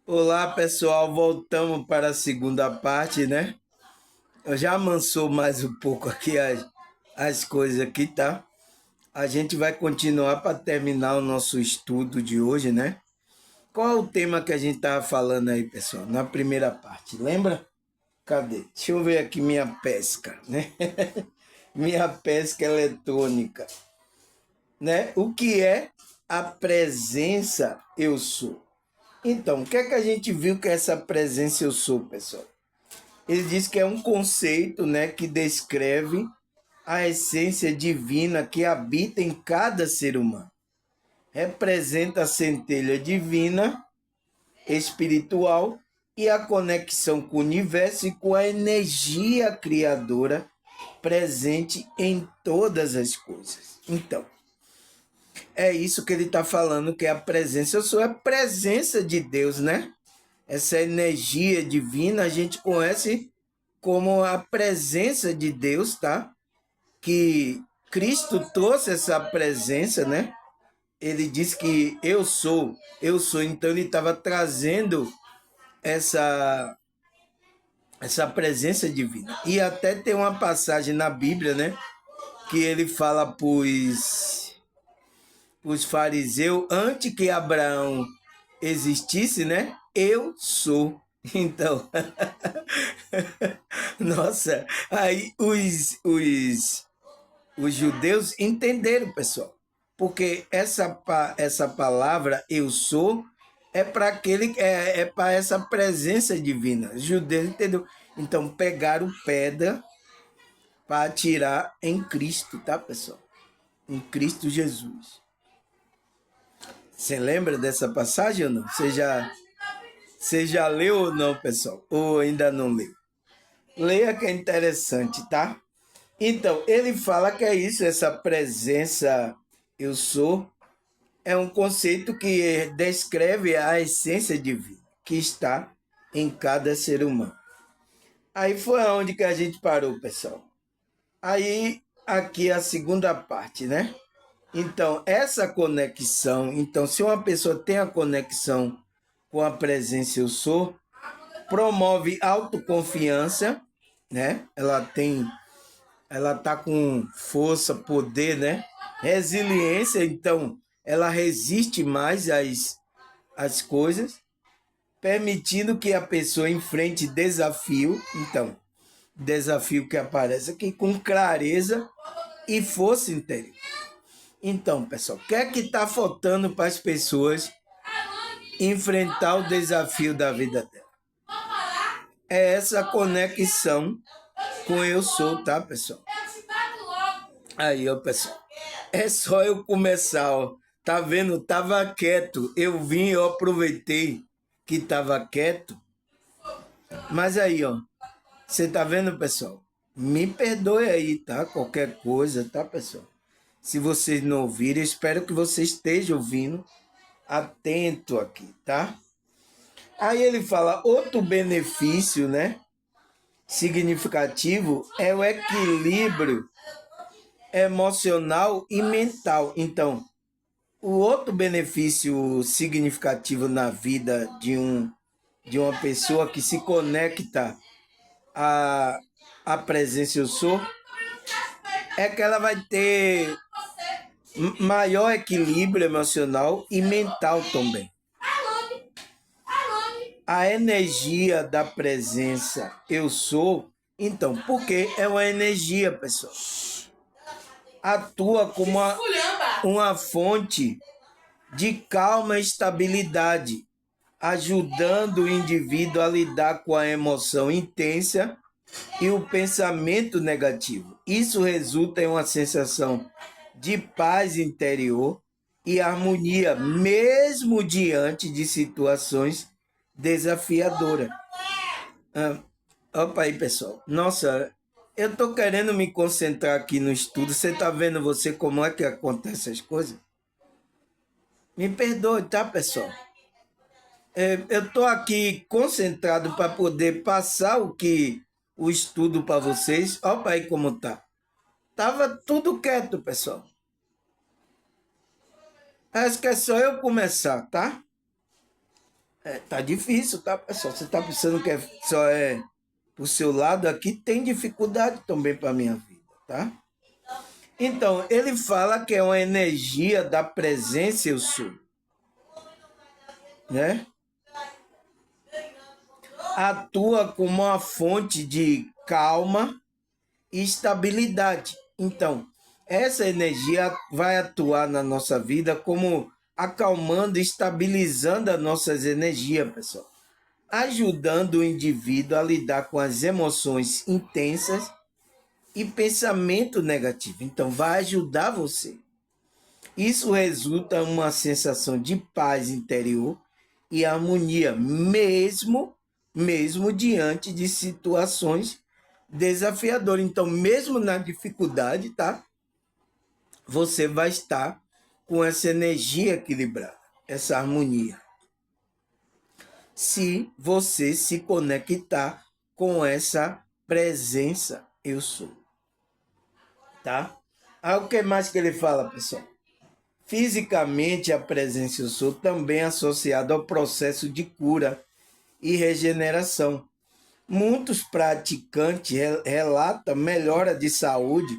Olá, pessoal. Voltamos para a segunda parte, né? Eu já amansou mais um pouco aqui as coisas aqui, tá? A gente vai continuar para terminar o nosso estudo de hoje, né? Qual é o tema que a gente tava falando aí, pessoal? Na primeira parte, lembra? Cadê? Deixa eu ver aqui minha pesca, né? Minha pesca eletrônica, né? O que é a presença eu sou? Então, o que é que a gente viu que é essa presença eu sou, pessoal? Ele diz que é um conceito, né, que descreve a essência divina que habita em cada ser humano. Representa a centelha divina, espiritual e a conexão com o universo e com a energia criadora presente em todas as coisas. Então, é isso que ele está falando, que é a presença. Eu sou a presença de Deus, né? Essa energia divina a gente conhece como a presença de Deus, tá? Que Cristo trouxe essa presença, né? Ele disse que eu sou. Então ele estava trazendo essa essa presença divina. E até tem uma passagem na Bíblia, né? Que ele fala para os fariseus, antes que Abraão existisse, né? Eu sou. Então, nossa, aí os judeus entenderam, pessoal, porque essa palavra eu sou é para aquele é para essa presença divina. Os judeus entenderam. Então pegaram pedra para atirar em Cristo, tá, pessoal? Em Cristo Jesus. Você lembra dessa passagem ou não? Você já leu ou não, pessoal? Ou ainda não leu? Leia que é interessante, tá? Então, ele fala que é isso, essa presença eu sou, é um conceito que descreve a essência divina que está em cada ser humano. Aí foi onde que a gente parou, pessoal. Aí, aqui a segunda parte, né? Então, essa conexão, então, se uma pessoa tem a conexão com a presença eu sou, promove autoconfiança, né? Ela tá com força, poder, né? Resiliência, então ela resiste mais às coisas, permitindo que a pessoa enfrente desafio, então, desafio que aparece aqui com clareza e força interior. Então, pessoal, o que é que está faltando para as pessoas enfrentar o desafio da vida dela? É essa conexão com eu sou, tá, pessoal? Aí, ó, pessoal. É só eu começar, ó. Tá vendo? Tava quieto. Eu vim, eu aproveitei que tava quieto. Mas aí, ó. Você tá vendo, pessoal? Me perdoe aí, tá? Qualquer coisa, tá, pessoal? Se vocês não ouvirem, espero que você esteja ouvindo, atento aqui, tá? Aí ele fala, outro benefício, né? Significativo é o equilíbrio emocional e mental. Então, o outro benefício significativo na vida de uma pessoa que se conecta à, à presença eu sou é que ela vai ter maior equilíbrio emocional e mental também. A energia da presença eu sou, então, porque é uma energia, pessoal. Atua como uma fonte de calma e estabilidade, ajudando o indivíduo a lidar com a emoção intensa e o pensamento negativo. Isso resulta em uma sensação de paz interior e harmonia, mesmo diante de situações desafiadoras. Opa aí, pessoal. Nossa, eu tô querendo me concentrar aqui no estudo. Você tá vendo você como é que acontecem as coisas? Me perdoe, tá, pessoal? Eu estou aqui concentrado para poder passar o estudo para vocês. Olha aí como tá. Tava tudo quieto, pessoal. Acho que é só eu começar, tá? Tá difícil, tá, pessoal? Você tá pensando que só é pro seu lado aqui, tem dificuldade também para minha vida, tá? Então, ele fala que é uma energia da presença eu sou, né? Atua como uma fonte de calma e estabilidade. Então, essa energia vai atuar na nossa vida como acalmando e estabilizando as nossas energias, pessoal, ajudando o indivíduo a lidar com as emoções intensas e pensamento negativo. Então, vai ajudar você. Isso resulta em uma sensação de paz interior e harmonia, mesmo diante de situações desafiadoras. Então, mesmo na dificuldade, tá? Você vai estar com essa energia equilibrada, essa harmonia. Se você se conectar com essa presença eu sou, tá? Aí o que mais que ele fala, pessoal? Fisicamente, a presença eu sou também é associada ao processo de cura e regeneração. Muitos praticantes relatam melhora de saúde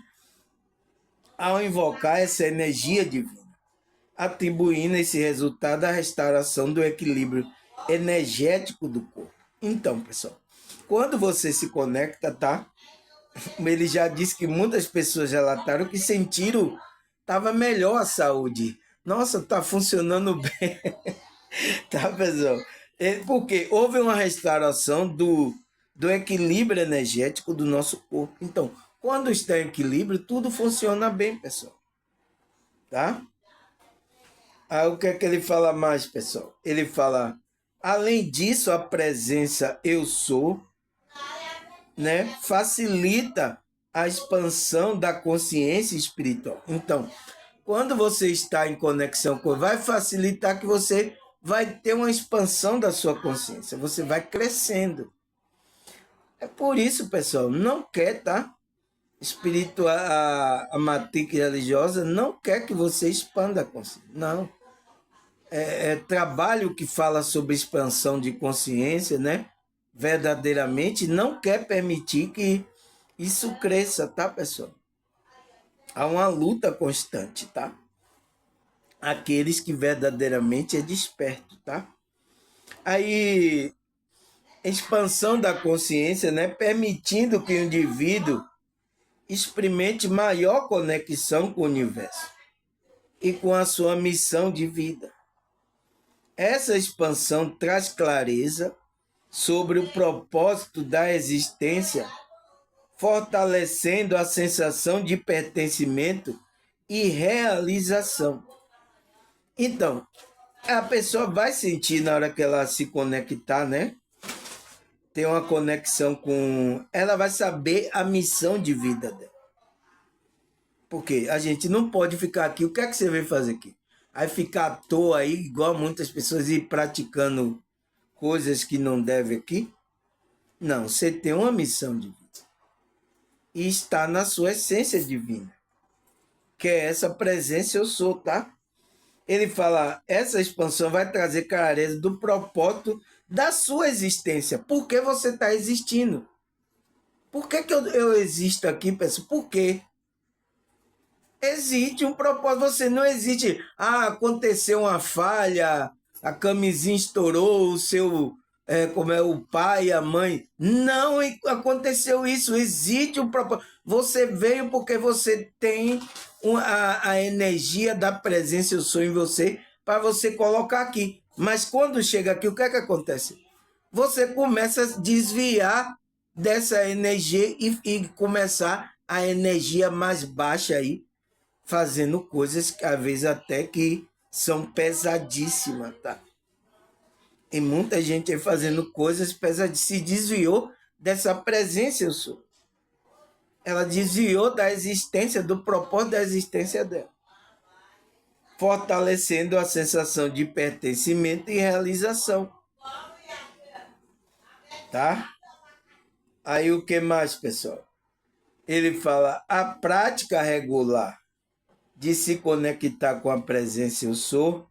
ao invocar essa energia divina, atribuindo esse resultado à restauração do equilíbrio energético do corpo. Então, pessoal, quando você se conecta, tá? Ele já disse que muitas pessoas relataram que sentiram estava melhor a saúde. Nossa, tá funcionando bem, tá, pessoal? Porque houve uma restauração do equilíbrio energético do nosso corpo. Então, quando está em equilíbrio, tudo funciona bem, pessoal, tá? Aí o que é que ele fala mais, pessoal? Ele fala, além disso, a presença eu sou, né, facilita a expansão da consciência espiritual. Então, quando você está em conexão com, vai facilitar que você vai ter uma expansão da sua consciência, você vai crescendo. É por isso, pessoal, não quer, tá? Espiritual, a matriz religiosa não quer que você expanda a consciência. Não. É trabalho que fala sobre expansão de consciência, né? Verdadeiramente não quer permitir que isso cresça, tá, pessoal? Há uma luta constante, tá? Aqueles que verdadeiramente é desperto, tá? Aí, expansão da consciência, né? Permitindo que o indivíduo experimente maior conexão com o universo e com a sua missão de vida. Essa expansão traz clareza sobre o propósito da existência, fortalecendo a sensação de pertencimento e realização. Então, a pessoa vai sentir na hora que ela se conectar, né? Tem uma conexão com. Ela vai saber a missão de vida dela. Porque a gente não pode ficar aqui. O que é que você veio fazer aqui? Aí ficar à toa aí, igual muitas pessoas, ir praticando coisas que não deve aqui. Não, você tem uma missão de vida. E está na sua essência divina. Que é essa presença eu sou, tá? Ele fala, essa expansão vai trazer clareza do propósito da sua existência. Por que você está existindo? Por que, que eu existo aqui, pessoal? Por quê? Existe um propósito. Você não existe. Ah, aconteceu uma falha, a camisinha estourou, o seu. Como é o pai, a mãe. Não aconteceu isso. Existe um propósito. Você veio porque você tem a energia da presença, eu sou em você, para você colocar aqui. Mas quando chega aqui, o que é que acontece? Você começa a desviar dessa energia e começar a energia mais baixa aí, fazendo coisas que às vezes até que são pesadíssimas, tá? E muita gente aí fazendo coisas pesadíssimas, se desviou dessa presença eu sou. Ela desviou da existência, do propósito da existência dela, fortalecendo a sensação de pertencimento e realização, tá? Aí o que mais, pessoal? Ele fala, a prática regular de se conectar com a presença eu sou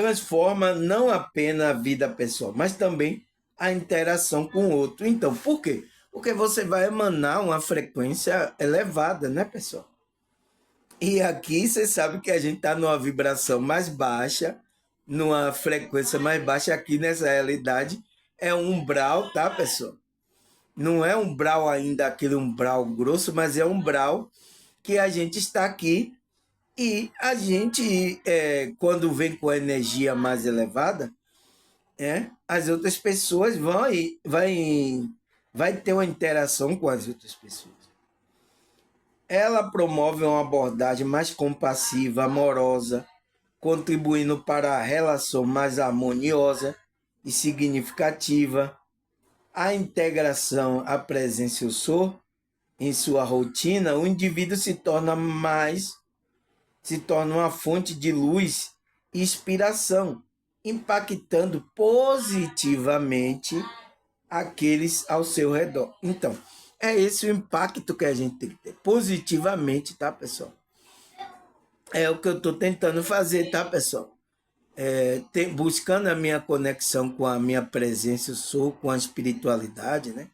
transforma não apenas a vida pessoal, mas também a interação com o outro. Então, por quê? Porque você vai emanar uma frequência elevada, né, pessoal? E aqui você sabe que a gente está numa vibração mais baixa, numa frequência mais baixa. Aqui nessa realidade é um umbral, tá, pessoal? Não é um umbral ainda aquele umbral grosso, mas é um umbral que a gente está aqui e a gente, quando vem com a energia mais elevada, as outras pessoas vai ter uma interação com as outras pessoas. Ela promove uma abordagem mais compassiva, amorosa, contribuindo para a relação mais harmoniosa e significativa. A integração, a presença eu sou, em sua rotina, o indivíduo se torna uma fonte de luz e inspiração, impactando positivamente aqueles ao seu redor. Então, é esse o impacto que a gente tem que ter, positivamente, tá, pessoal? É o que eu estou tentando fazer, tá, pessoal? Buscando a minha conexão com a minha presença, eu sou, com a espiritualidade, né?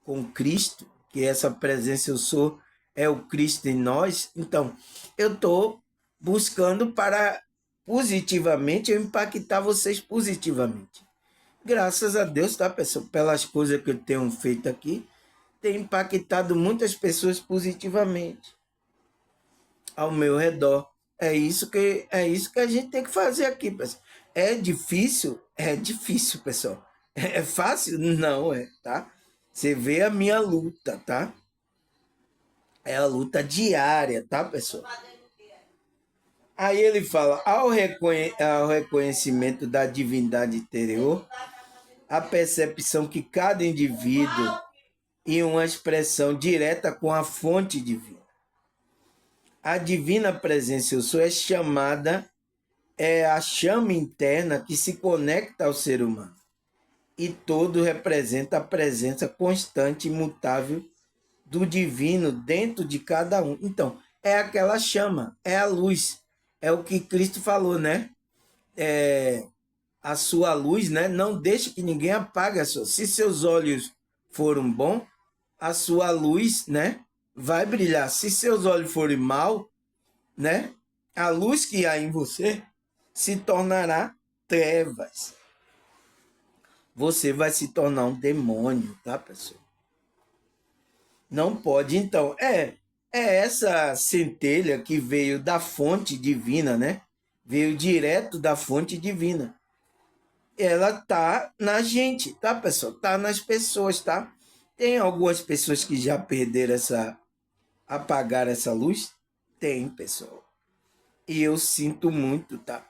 Com Cristo, que essa presença eu sou é o Cristo em nós. Então, eu estou buscando para positivamente eu impactar vocês positivamente. Graças a Deus, tá, pessoal? Pelas coisas que eu tenho feito aqui, tem impactado muitas pessoas positivamente ao meu redor. É isso que a gente tem que fazer aqui, pessoal. É difícil, pessoal. É fácil? Não é, tá? Você vê a minha luta, tá? É a luta diária, tá, pessoal? Aí ele fala, ao reconhecimento da divindade interior, a percepção que cada indivíduo e uma expressão direta com a fonte divina. A divina presença eu sou é a chama interna que se conecta ao ser humano. E todo representa a presença constante e imutável do divino dentro de cada um. Então, é aquela chama, é a luz. É o que Cristo falou, né? A sua luz, né? Não deixe que ninguém apague a sua. Se seus olhos foram bons, a sua luz, né? Vai brilhar. Se seus olhos forem mal, né? A luz que há em você se tornará trevas. Você vai se tornar um demônio, tá, pessoal? Não pode. Então, é essa centelha que veio da fonte divina, né? Veio direto da fonte divina. Ela tá na gente, tá, pessoal? Tá nas pessoas, tá? Tem algumas pessoas que já perderam apagaram essa luz? Tem, pessoal. E eu sinto muito, tá?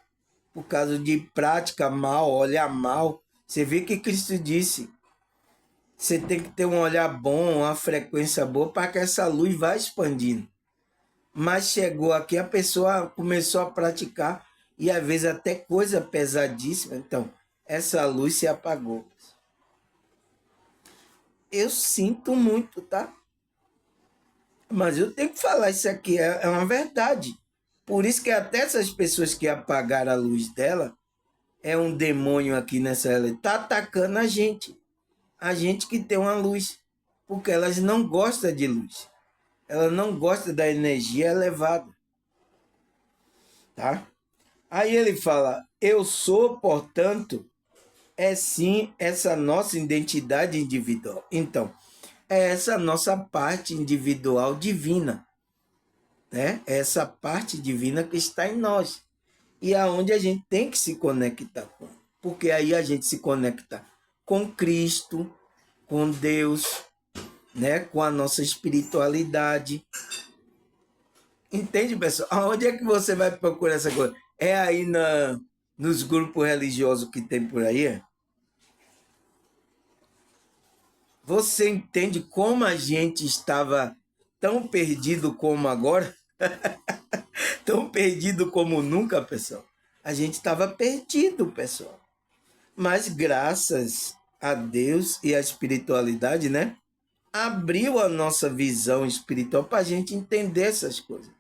Por causa de prática mal, olhar mal. Você vê que Cristo disse, você tem que ter um olhar bom, uma frequência boa para que essa luz vá expandindo. Mas chegou aqui, a pessoa começou a praticar e às vezes até coisa pesadíssima. Então, essa luz se apagou. Eu sinto muito, tá? Mas eu tenho que falar, isso aqui é uma verdade. Por isso que até essas pessoas que apagaram a luz dela, é um demônio aqui nessa realidade, está atacando a gente. A gente que tem uma luz. Porque elas não gostam de luz. Ela não gosta da energia elevada. Tá? Aí ele fala, eu sou, portanto, é sim essa nossa identidade individual. Então, é essa nossa parte individual divina. Né? É essa parte divina que está em nós. E aonde a gente tem que se conectar com. Porque aí a gente se conecta com Cristo, com Deus, né? Com a nossa espiritualidade. Entende, pessoal? Aonde é que você vai procurar essa coisa? É aí nos grupos religiosos que tem por aí? É? Você entende como a gente estava tão perdido como agora? Tão perdido como nunca, pessoal? A gente estava perdido, pessoal. Mas graças a Deus e à espiritualidade, né? Abriu a nossa visão espiritual para a gente entender essas coisas.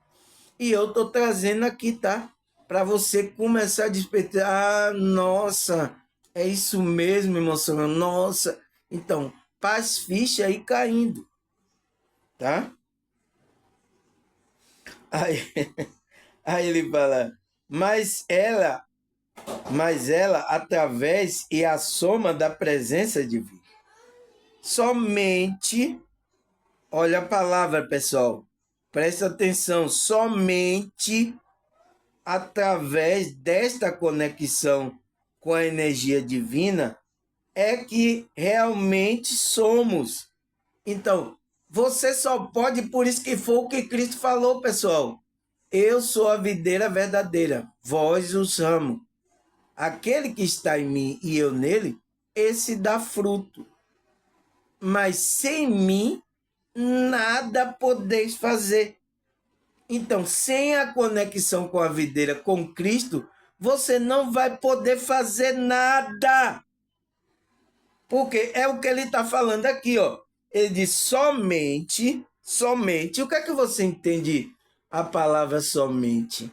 E eu estou trazendo aqui, tá? para você começar a despertar. Ah, nossa, é isso mesmo, irmão Samuel. Nossa. Então, faz ficha aí caindo, tá? Aí, aí ele fala, mas ela, através e a soma da presença divina. Somente, olha a palavra, pessoal, presta atenção, somente através desta conexão com a energia divina é que realmente somos. Então, você só pode, por isso que foi o que Cristo falou, pessoal. Eu sou a videira verdadeira, vós os ramos. Aquele que está em mim e eu nele, esse dá fruto. Mas sem mim, nada podeis fazer. Então, sem a conexão com a videira, com Cristo, você não vai poder fazer nada. Porque é o que ele está falando aqui, ó. Ele diz somente, somente. O que é que você entende a palavra somente?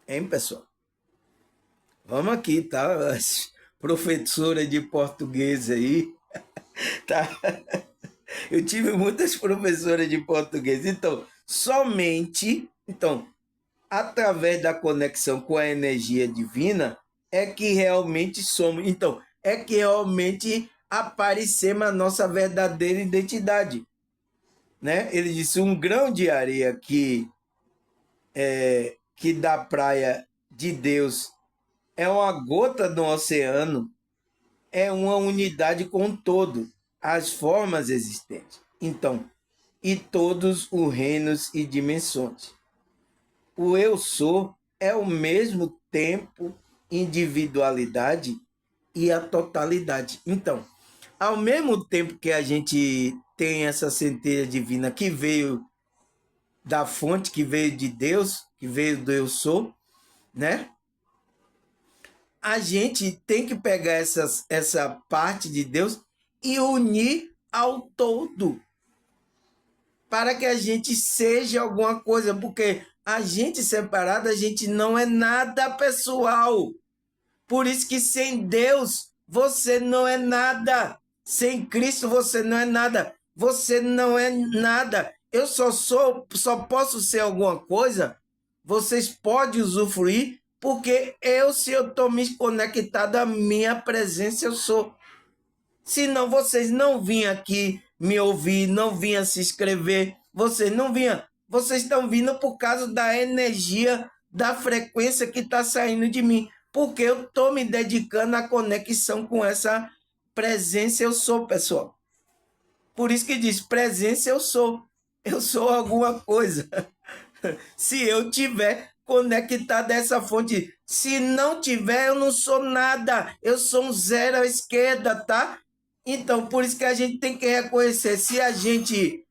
Hein, pessoal? Vamos aqui, tá? As professoras de português aí, tá? Eu tive muitas professoras de português. Então, somente, então, através da conexão com a energia divina, é que realmente somos. Então, é que realmente aparecemos a nossa verdadeira identidade, né? Ele disse um grão de areia que da praia de Deus é uma gota do oceano, é uma unidade com todo, as formas existentes. Então, e todos os reinos e dimensões. O eu sou é ao mesmo tempo individualidade e a totalidade. Então, ao mesmo tempo que a gente tem essa centelha divina que veio da fonte, que veio de Deus, que veio do eu sou, né? A gente tem que pegar essa parte de Deus e unir ao todo para que a gente seja alguma coisa, porque a gente separado, a gente não é nada, pessoal. Por isso que sem Deus você não é nada. Sem Cristo você não é nada. Você não é nada. Eu só posso ser alguma coisa. Vocês podem usufruir porque se eu estou me conectado à minha presença, eu sou. Senão vocês não vinham aqui me ouvir, não vinham se inscrever, vocês não vinham. Vocês estão vindo por causa da energia, da frequência que está saindo de mim. Porque eu estou me dedicando à conexão com essa presença eu sou, pessoal. Por isso que diz presença eu sou. Eu sou alguma coisa. Se eu tiver conectado a essa fonte. Se não tiver, eu não sou nada. Eu sou um zero à esquerda, tá? Então, por isso que a gente tem que reconhecer. Se a gente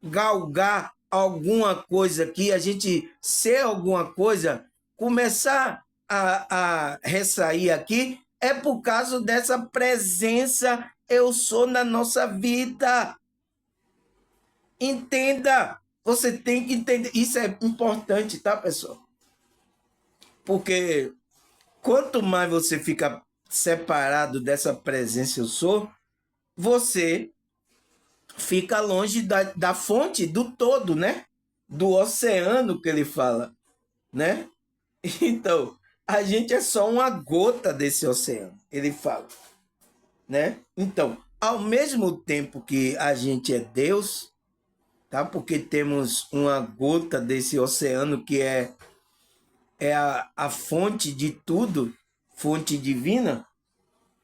galgar alguma coisa aqui, a gente ser alguma coisa, começar a ressair aqui, é por causa dessa presença eu sou na nossa vida. Entenda. Você tem que entender. Isso é importante, tá, pessoal? Porque quanto mais você fica separado dessa presença eu sou, você fica longe da fonte, do todo, né? Do oceano que ele fala, né? Então, a gente é só uma gota desse oceano, ele fala, né? Então, ao mesmo tempo que a gente é Deus, tá? Porque temos uma gota desse oceano que é a fonte de tudo, fonte divina,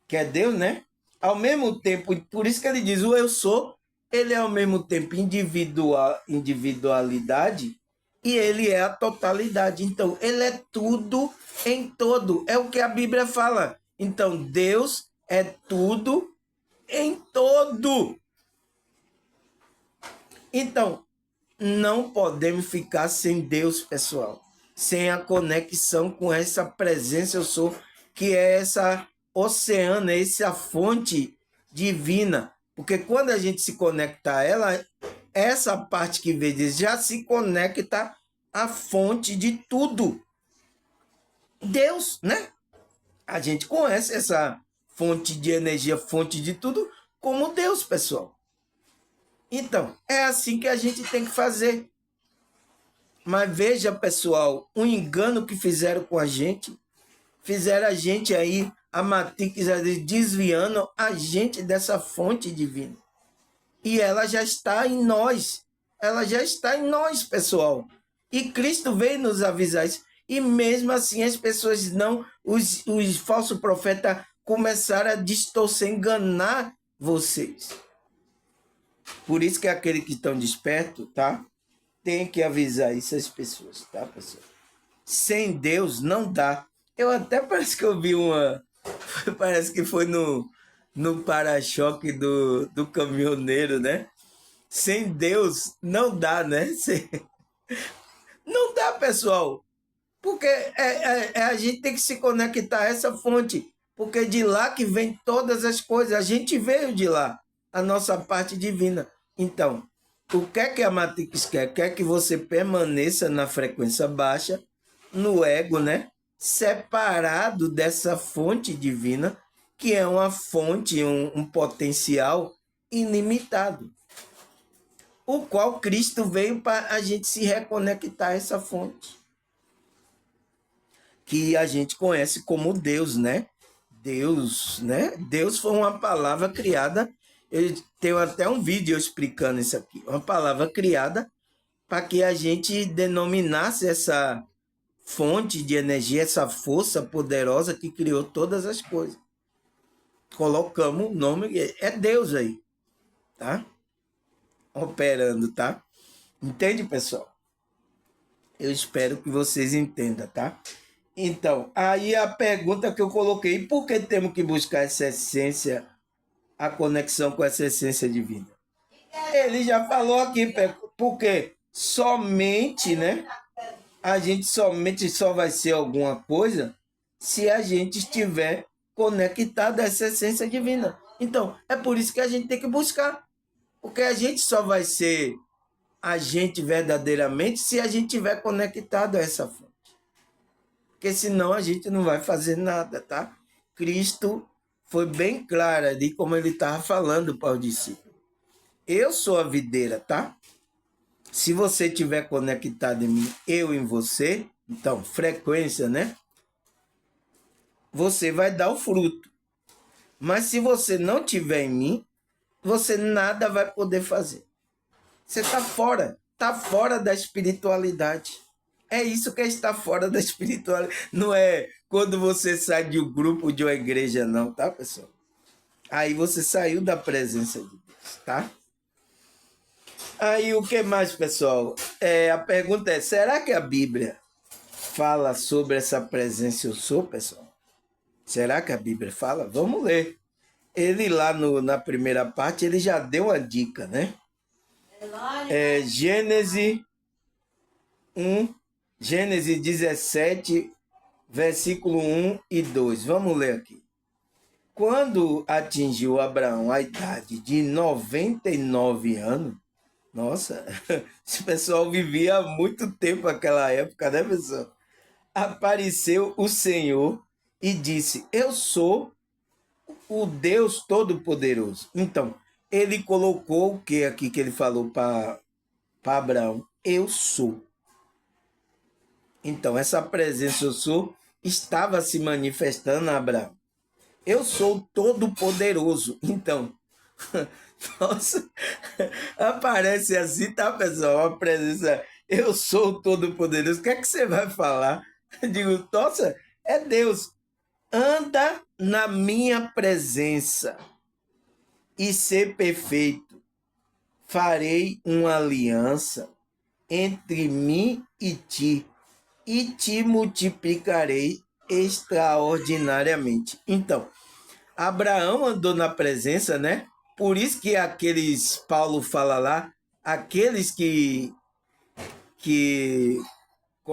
que é Deus, né? Ao mesmo tempo, por isso que ele diz, o eu sou, ele é ao mesmo tempo individualidade e ele é a totalidade. Então, ele é tudo em todo. É o que a Bíblia fala. Então, Deus é tudo em todo. Então, não podemos ficar sem Deus, pessoal. Sem a conexão com essa presença eu sou, que é essa oceano, essa fonte divina. Porque quando a gente se conecta a ela, essa parte que vê diz, já se conecta a fonte de tudo. Deus, né? A gente conhece essa fonte de energia, fonte de tudo, como Deus, pessoal. Então, é assim que a gente tem que fazer. Mas veja, pessoal, um engano que fizeram com a gente. Fizeram a gente aí, a Matrix, desviando a gente dessa fonte divina. E ela já está em nós. Ela já está em nós, pessoal. E Cristo veio nos avisar isso. E mesmo assim as pessoas não, os falsos profetas começaram a distorcer, enganar vocês. Por isso que aqueles que estão despertos, tá? Tem que avisar isso às pessoas, tá, pessoal? Sem Deus não dá. Eu até parece que eu vi uma. Parece que foi no para-choque do caminhoneiro, né? Sem Deus não dá, né? Não dá, pessoal. Porque a gente tem que se conectar a essa fonte. Porque de lá que vem todas as coisas. A gente veio de lá. A nossa parte divina. Então, o que é que a Matrix quer? Quer que você permaneça na frequência baixa, no ego, né? Separado dessa fonte divina, que é uma fonte, um potencial ilimitado, o qual Cristo veio para a gente se reconectar a essa fonte, que a gente conhece como Deus, né? Deus, né? Deus foi uma palavra criada, eu tenho até um vídeo explicando isso aqui, uma palavra criada para que a gente denominasse essa fonte de energia, essa força poderosa que criou todas as coisas. Colocamos o nome, é Deus aí, tá? Operando, tá? Entende, pessoal? Eu espero que vocês entendam, tá? Então, aí a pergunta que eu coloquei, por que temos que buscar essa essência, a conexão com essa essência divina? Ele já falou aqui, porque somente, né? A gente somente só vai ser alguma coisa se a gente estiver conectado a essa essência divina. Então, é por isso que a gente tem que buscar. Porque a gente só vai ser a gente verdadeiramente se a gente estiver conectado a essa fonte. Porque senão a gente não vai fazer nada, tá? Cristo foi bem claro de como ele estava falando para o discípulo. Eu sou a videira, tá? Se você estiver conectado em mim, eu em você, então, frequência, né? Você vai dar o fruto. Mas se você não tiver em mim, você nada vai poder fazer. Você está fora da espiritualidade. É isso que é estar fora da espiritualidade. Não é quando você sai de um grupo, de uma igreja, não, tá, pessoal? Aí você saiu da presença de Deus, tá? Aí o que mais, pessoal? A pergunta é, será que a Bíblia fala sobre essa presença eu sou, pessoal? Será que a Bíblia fala? Vamos ler. Ele lá na primeira parte, ele já deu uma dica, né? Gênesis 1, Gênesis 17, versículo 1 e 2. Vamos ler aqui. Quando atingiu Abraão a idade de 99 anos, nossa, esse pessoal vivia há muito tempo naquela época, né, pessoal? Apareceu o Senhor e disse, eu sou o Deus Todo-Poderoso. Então, ele colocou o que aqui que ele falou para Abraão? Eu sou. Então, essa presença eu sou estava se manifestando a Abraão. Eu sou todo-poderoso. Então, nossa, aparece assim, tá, pessoal? A presença, eu sou todo-poderoso. O que é que você vai falar? Eu digo, nossa, é Deus. Anda na minha presença e ser perfeito. Farei uma aliança entre mim e te multiplicarei extraordinariamente. Então, Abraão andou na presença, né? Por isso que aqueles, Paulo fala lá, aqueles que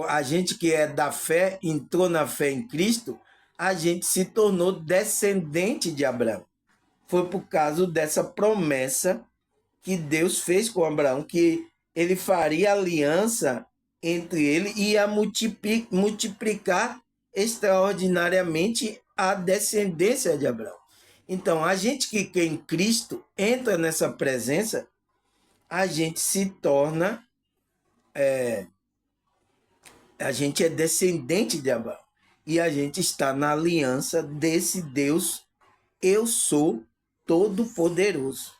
a gente que é da fé, entrou na fé em Cristo, a gente se tornou descendente de Abraão. Foi por causa dessa promessa que Deus fez com Abraão, que ele faria aliança entre ele e a multiplicar extraordinariamente a descendência de Abraão. Então, a gente que crê em Cristo entra nessa presença, a gente se torna, a gente é descendente de Abraão. E a gente está na aliança desse Deus, eu sou todo-poderoso.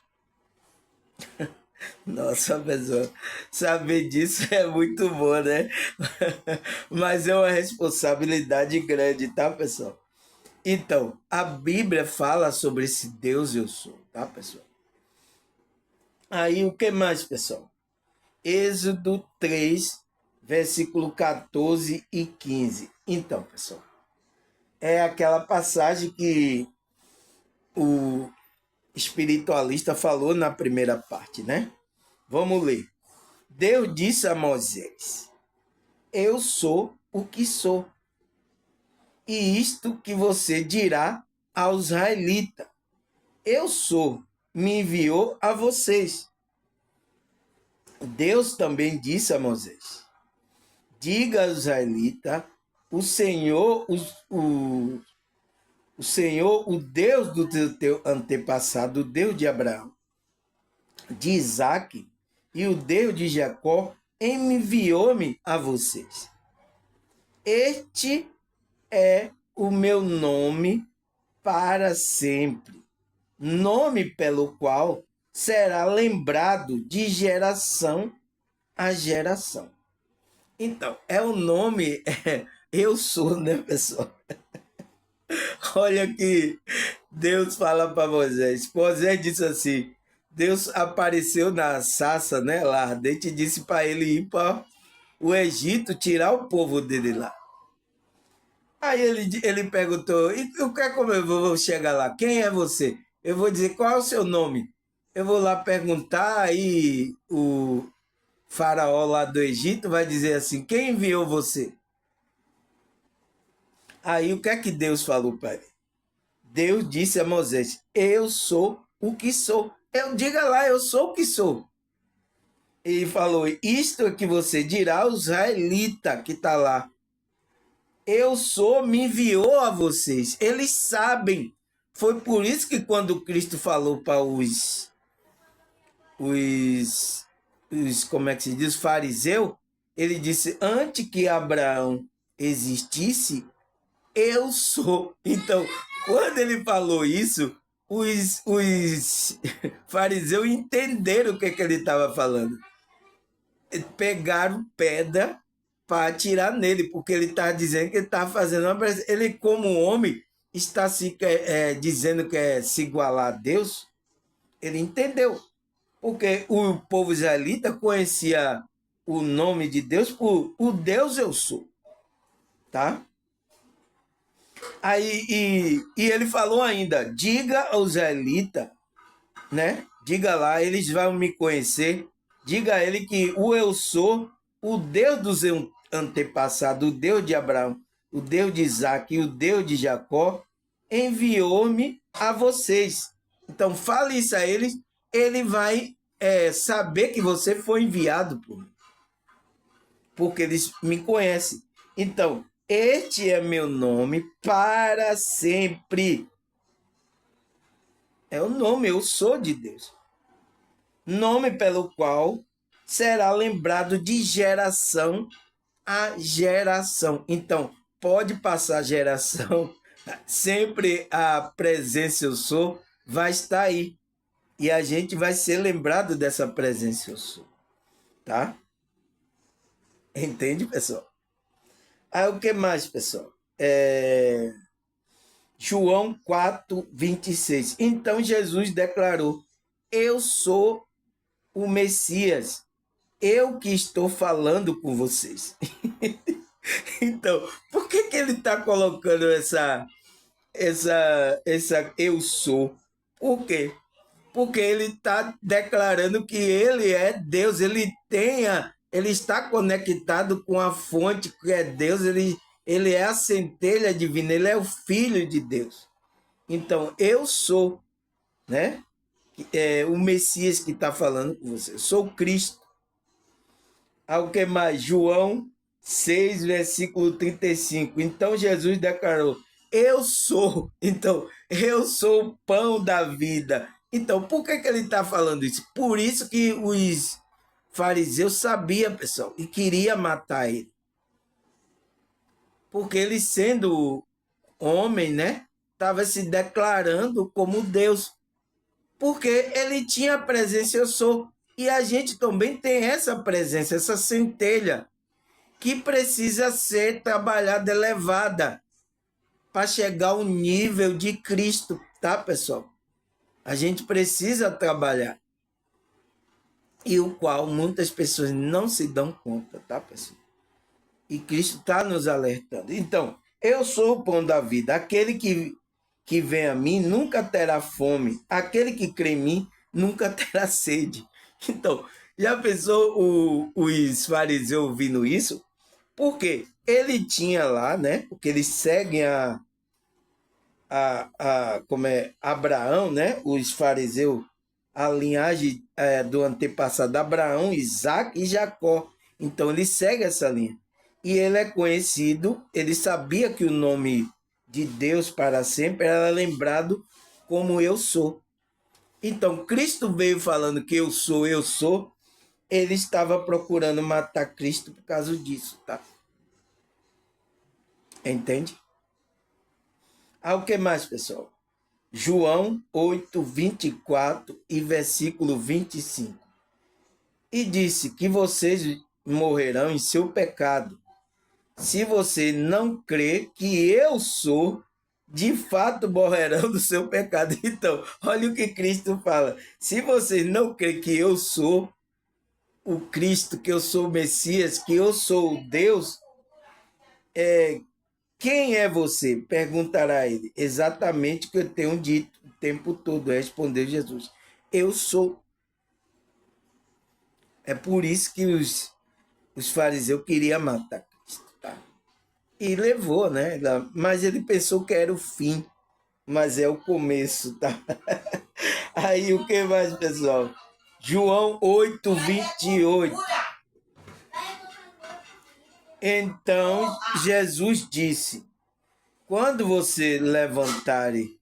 Nossa, pessoal, saber disso é muito bom, né? Mas é uma responsabilidade grande, tá, pessoal? Então, a Bíblia fala sobre esse Deus eu sou, tá, pessoal? Aí, o que mais, pessoal? Êxodo 3, versículo 14 e 15. Então, pessoal, é aquela passagem que o espiritualista falou na primeira parte, né? Vamos ler. Deus disse a Moisés: eu sou o que sou. E isto que você dirá aos israelitas: eu sou, me enviou a vocês. Deus também disse a Moisés: diga aos israelitas: o Senhor, o Senhor, o Deus do teu antepassado, o Deus de Abraão, de Isaque e o Deus de Jacó, enviou-me a vocês. Este é o meu nome para sempre, nome pelo qual será lembrado de geração a geração. Então, é o nome, eu sou, né, pessoal? Olha que Deus fala para Moisés. Moisés disse assim: Deus apareceu na sarça, né, lá ardente, e disse para ele ir para o Egito tirar o povo dele lá. Aí ele perguntou: e o que é como eu vou chegar lá? Quem é você? Eu vou dizer: qual é o seu nome? Eu vou lá perguntar, aí o faraó lá do Egito vai dizer assim: quem enviou você? Aí o que é que Deus falou para ele? Deus disse a Moisés: eu sou o que sou. Eu diga lá, eu sou o que sou. E falou: isto é que você dirá aos israelitas que está lá. Eu sou, me enviou a vocês. Eles sabem. Foi por isso que quando Cristo falou para como é que se diz, fariseus, ele disse: antes que Abraão existisse, eu sou. Então, quando ele falou isso, os fariseus entenderam o que ele estava falando. Pegaram pedra para atirar nele, porque ele está dizendo que ele está fazendo uma pressão. Ele, como homem, está se dizendo que é se igualar a Deus. Ele entendeu, porque o povo israelita conhecia o nome de Deus por o Deus eu sou, tá? Aí, e ele falou ainda: diga aos israelitas, né? Diga lá, eles vão me conhecer. Diga a ele que o eu sou, o Deus dos antepassados, o Deus de Abraão, o Deus de Isaac e o Deus de Jacó, enviou-me a vocês. Então, fale isso a eles, ele vai saber que você foi enviado por mim, porque eles me conhecem. Então, este é meu nome para sempre. É o nome, eu sou de Deus. Nome pelo qual será lembrado de geração a geração. Então, pode passar geração, sempre a presença eu sou vai estar aí. E a gente vai ser lembrado dessa presença eu sou. Tá? Entende, pessoal? Aí o que mais, pessoal? João 4:26. Então Jesus declarou: eu sou o Messias, eu que estou falando com vocês. Então, por que ele está colocando essa eu sou? Por quê? Porque ele está declarando que ele é Deus, ele está conectado com a fonte que é Deus, ele é a centelha divina, ele é o Filho de Deus. Então, eu sou, né? O Messias que está falando com você, eu sou Cristo. Ao que mais? João 6, versículo 35. Então Jesus declarou: Eu sou. Então, eu sou o pão da vida. Então, por que ele está falando isso? Por isso que os fariseus sabiam, pessoal, e queria matar ele. Porque ele, sendo homem, né, estava se declarando como Deus. Porque ele tinha a presença, eu sou. E a gente também tem essa presença, essa centelha, que precisa ser trabalhada, elevada, para chegar ao nível de Cristo, tá, pessoal? A gente precisa trabalhar. E o qual muitas pessoas não se dão conta, tá, pessoal? E Cristo está nos alertando. Então, eu sou o pão da vida. Aquele que vem a mim nunca terá fome. Aquele que crê em mim nunca terá sede. Então, já pensou os fariseus ouvindo isso? Porque ele tinha lá, né? Porque eles seguem como é, Abraão, né? Os fariseus, a linhagem do antepassado Abraão, Isaac e Jacó. Então, ele segue essa linha. E ele é conhecido, ele sabia que o nome de Deus para sempre era lembrado como eu sou. Então, Cristo veio falando que eu sou, ele estava procurando matar Cristo por causa disso, tá? Entende? O que mais, pessoal? João 8, 24 e versículo 25. E disse que vocês morrerão em seu pecado. Se você não crê que eu sou, de fato morrerão do seu pecado. Então, olha o que Cristo fala. Se vocês não crê que eu sou o Cristo, que eu sou o Messias, que eu sou o Deus, quem é você? Perguntará ele. Exatamente o que eu tenho dito o tempo todo, respondeu Jesus. Eu sou. É por isso que os fariseus queriam matar Cristo. Tá? E levou, né? Mas ele pensou que era o fim. Mas é o começo, tá? Aí o que mais, pessoal? João 8, 28. Então Jesus disse: Quando levantarem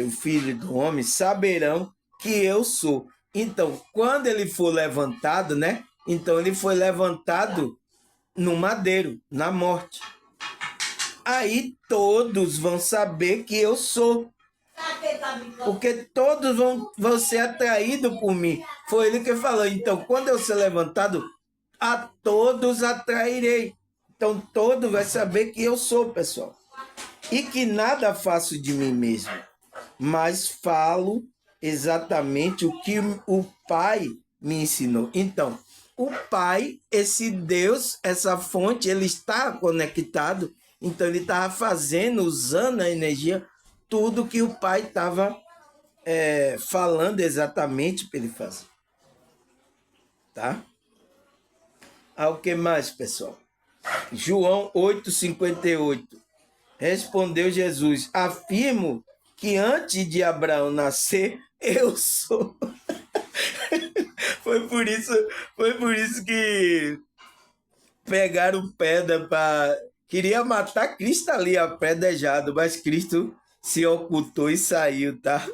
o Filho do Homem, saberão que eu sou. Então, quando ele for levantado, né? Então ele foi levantado no madeiro, na morte. Aí todos vão saber que eu sou. Porque todos vão ser atraídos por mim. Foi ele que falou. Então, quando eu ser levantado, a todos atrairei. Então, todo vai saber que eu sou, pessoal. E que nada faço de mim mesmo, mas falo exatamente o que o Pai me ensinou. Então, o Pai, esse Deus, essa fonte, ele está conectado. Então, ele estava fazendo, usando a energia, tudo que o Pai estava falando exatamente para ele fazer. Tá? O que mais, pessoal? João 8,58. Respondeu Jesus: Afirmo que antes de Abraão nascer, eu sou. Foi por isso que pegaram pedra para. Queria matar Cristo ali, apedrejado, mas Cristo se ocultou e saiu, tá?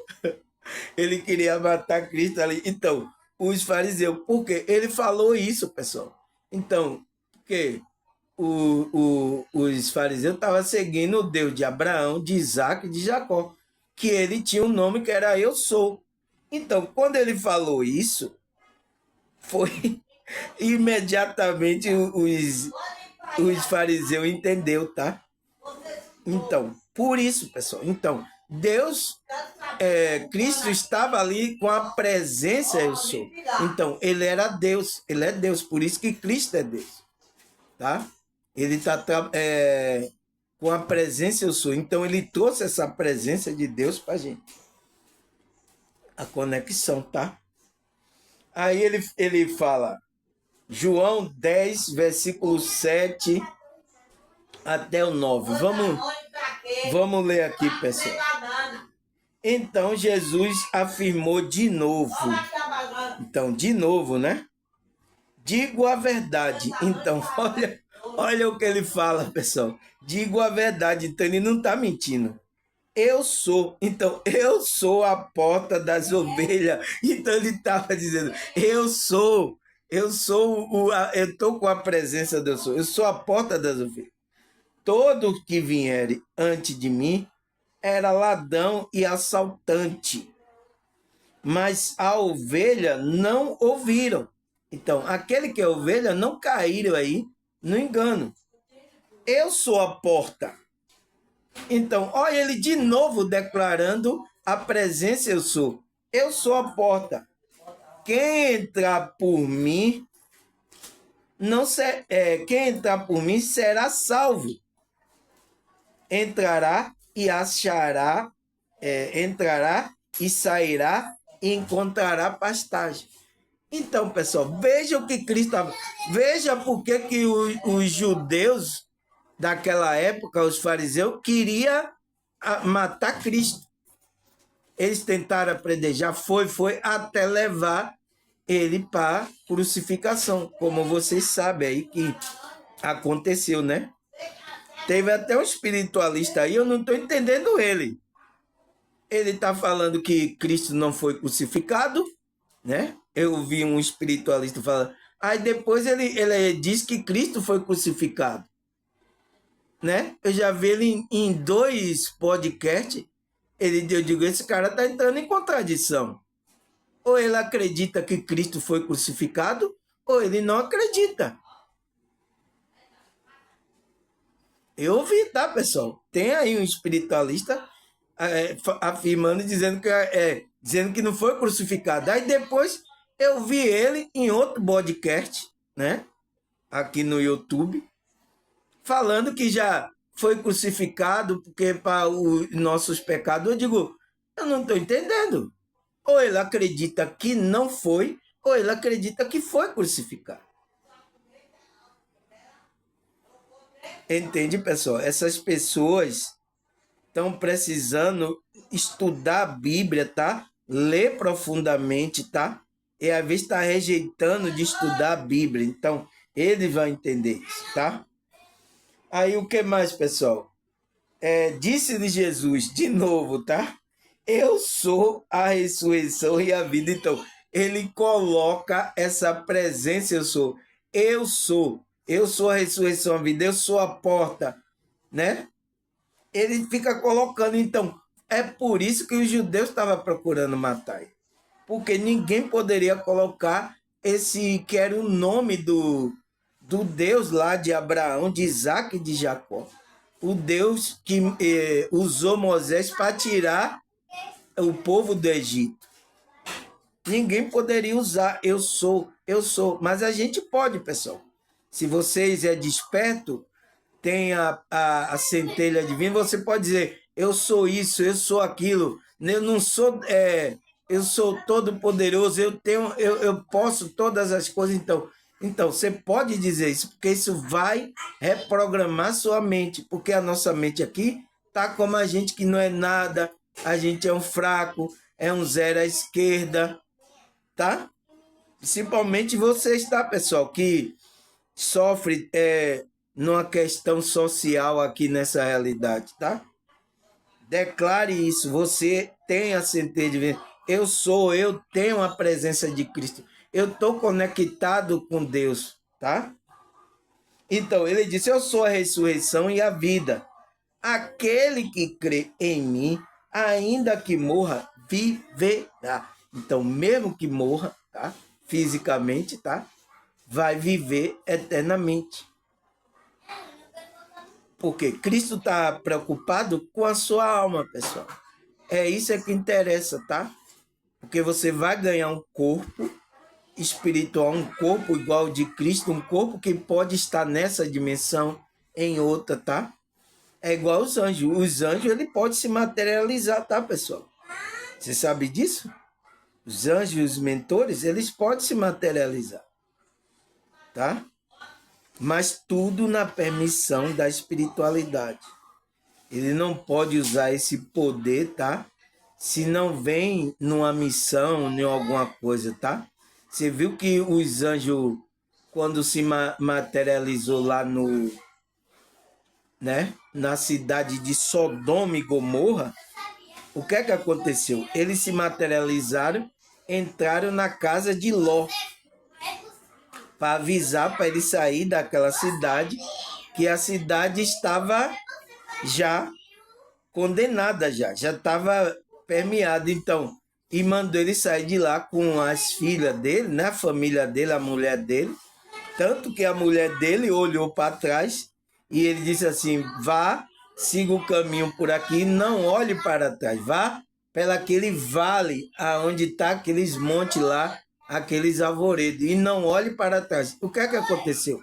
Ele queria matar Cristo ali. Então, os fariseus, por quê? Ele falou isso, pessoal. Então, por quê? Os fariseus estavam seguindo o Deus de Abraão, de Isaac e de Jacó, que ele tinha um nome que era Eu Sou. Então, quando ele falou isso, foi imediatamente os fariseus entendeu, tá? Então, por isso, pessoal. Então, Cristo estava ali com a presença Eu Sou. Então, ele era Deus, ele é Deus, por isso que Cristo é Deus, tá? Ele está com a presença Eu Sou. Então, ele trouxe essa presença de Deus para a gente. A conexão, tá? Aí ele fala, João 10, versículo 7 até o 9. Vamos ler aqui, pessoal. Então, Jesus afirmou de novo. Então, de novo, né? Digo a verdade. Então, olha o que ele fala, pessoal. Digo a verdade. Então, ele não está mentindo. Eu sou. Então, eu sou a porta das ovelhas. Então, ele estava dizendo, eu sou. Eu estou com a presença do eu sou. Eu sou a porta das ovelhas. Todo que vier antes de mim era ladrão e assaltante, mas a ovelha não ouviram. Então, aquele que é ovelha não caíram aí no engano. Eu sou a porta. Então, olha ele de novo declarando a presença eu sou. Eu sou a porta. Quem entrar por mim, quem entrar por mim será salvo. Entrará e achará, entrará e sairá e encontrará pastagem. Então, pessoal, veja o que Cristo estava. Veja por que os judeus daquela época, os fariseus, queriam matar Cristo. Eles tentaram apredejar, foi até levar ele para crucificação, como vocês sabem aí que aconteceu, né? Teve até um espiritualista aí, eu não estou entendendo ele. Ele está falando que Cristo não foi crucificado, né? Eu vi um espiritualista falando. Aí depois ele diz que Cristo foi crucificado, né? Eu já vi ele em 2 podcasts. Eu digo, esse cara está entrando em contradição. Ou ele acredita que Cristo foi crucificado, ou ele não acredita. Eu ouvi, tá, pessoal? Tem aí um espiritualista afirmando, dizendo que não foi crucificado. Aí depois eu vi ele em outro podcast, né? Aqui no YouTube, falando que já foi crucificado porque para os nossos pecados. Eu digo, eu não estou entendendo. Ou ele acredita que não foi, ou ele acredita que foi crucificado. Entende, pessoal? Essas pessoas estão precisando estudar a Bíblia, tá? Ler profundamente, tá? E às vezes está rejeitando de estudar a Bíblia. Então, ele vai entender isso, tá? Aí o que mais, pessoal? Disse-lhe Jesus, de novo, tá? Eu sou a ressurreição e a vida. Então, ele coloca essa presença, eu sou. Eu sou. Eu sou a ressurreição e a vida. Eu sou a porta, né? Ele fica colocando, então, é por isso que os judeus estavam procurando matar ele. Porque ninguém poderia colocar esse que era o nome do Deus lá de Abraão, de Isaac e de Jacó. O Deus que usou Moisés para tirar o povo do Egito. Ninguém poderia usar eu sou. Mas a gente pode, pessoal. Se vocês é desperto, tem a centelha divina, você pode dizer, eu sou isso, eu sou aquilo, eu não sou, eu sou todo poderoso, eu posso todas as coisas. Então, você pode dizer isso, porque isso vai reprogramar sua mente, porque a nossa mente aqui tá como a gente que não é nada, a gente é um fraco, é um zero à esquerda, tá? Principalmente vocês, tá, pessoal, que sofre numa questão social aqui nessa realidade, tá? Declare isso. Você tem a certeza de ver. Eu tenho a presença de Cristo. Eu estou conectado com Deus, tá? Então, ele disse, eu sou a ressurreição e a vida. Aquele que crê em mim, ainda que morra, viverá. Então, mesmo que morra, tá? Fisicamente, tá? Vai viver eternamente. Porque Cristo está preocupado com a sua alma, pessoal. É isso que interessa, tá? Porque você vai ganhar um corpo espiritual, um corpo igual ao de Cristo, um corpo que pode estar nessa dimensão, em outra, tá? É igual aos anjos. Os anjos, ele pode se materializar, tá, pessoal? Você sabe disso? Os anjos e os mentores, eles podem se materializar, tá? Mas tudo na permissão da espiritualidade. Ele não pode usar esse poder, tá? Se não vem numa missão, em alguma coisa, tá? Você viu que os anjos quando se materializou lá no, né, na cidade de Sodoma e Gomorra, o que é que aconteceu? Eles se materializaram, entraram na casa de Ló, para avisar para ele sair daquela cidade, que a cidade estava já condenada, já estava permeada. Então, e mandou ele sair de lá com as filhas dele, né, a família dele, a mulher dele. Tanto que a mulher dele olhou para trás e ele disse assim: vá, siga o caminho por aqui, não olhe para trás, vá pela aquele vale aonde está aqueles montes lá, aqueles arvoredos, e não olhe para trás. O que é que aconteceu?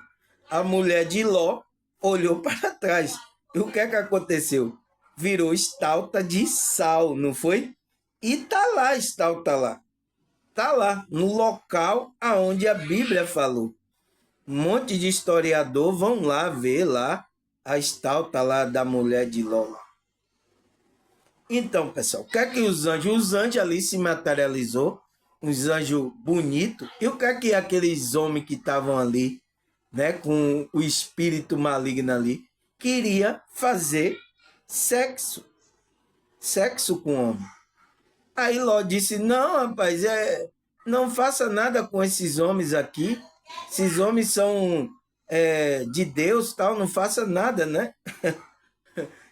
A mulher de Ló olhou para trás. E o que é que aconteceu? Virou estalta de sal, não foi? E tá lá, estalta lá. Tá lá, no local aonde a Bíblia falou. Um monte de historiador vão lá ver lá a estalta lá da mulher de Ló. Então, pessoal, o que é que os anjos ali se materializou, uns anjos bonitos, e o que é que aqueles homens que estavam ali, né, com o espírito maligno ali, queria fazer sexo, sexo com o homem. Aí Ló disse: não, rapaz, não faça nada com esses homens aqui, esses homens são de Deus, tal, não faça nada, né?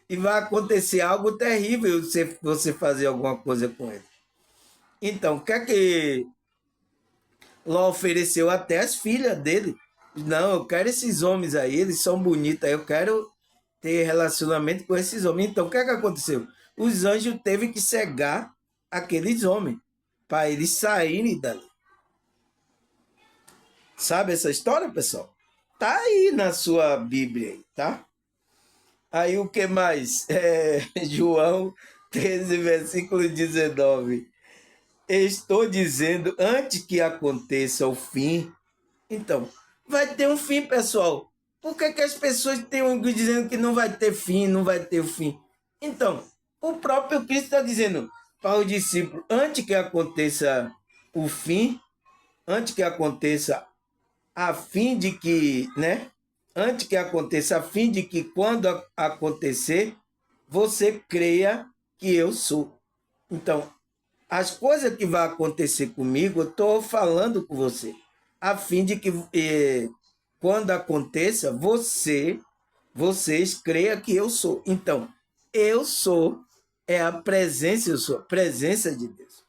E vai acontecer algo terrível se você fazer alguma coisa com ele. Então, o que é que Ló ofereceu até as filhas dele? Não, eu quero esses homens aí, eles são bonitos, eu quero ter relacionamento com esses homens. Então, o que é que aconteceu? Os anjos teve que cegar aqueles homens para eles saírem dali. Sabe essa história, pessoal? Tá aí na sua Bíblia, tá? Aí o que mais? João 13, versículo 19. Estou dizendo, antes que aconteça o fim. Então, vai ter um fim, pessoal. Por que as pessoas estão dizendo que não vai ter fim, não vai ter o fim? Então, o próprio Cristo está dizendo para os discípulos, antes que aconteça o fim, antes que aconteça, a fim de que, né? Antes que aconteça, a fim de que quando acontecer, você creia que eu sou. Então, as coisas que vão acontecer comigo, eu estou falando com você, a fim de que quando aconteça, vocês creiam que eu sou. Então, eu sou é a presença, eu sou a presença de Deus.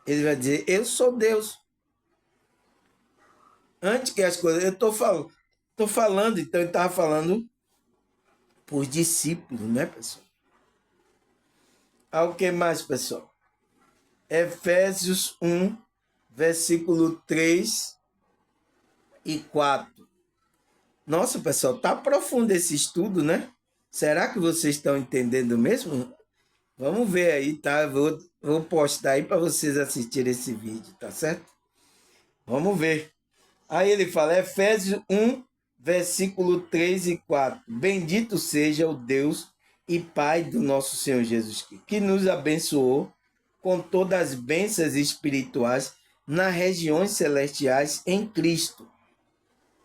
Ele vai dizer, eu sou Deus. Antes que as coisas, eu estou falando, então ele estava falando por discípulos, né, pessoal? Ao que mais, pessoal? Efésios 1, versículo 3 e 4. Nossa, pessoal, tá profundo esse estudo, né? Será que vocês estão entendendo mesmo? Vamos ver aí, tá? Vou postar aí para vocês assistirem esse vídeo, tá certo? Vamos ver. Aí ele fala, Efésios 1, versículo 3 e 4. Bendito seja o Deus e Pai do nosso Senhor Jesus Cristo, que nos abençoou com todas as bênçãos espirituais nas regiões celestiais em Cristo.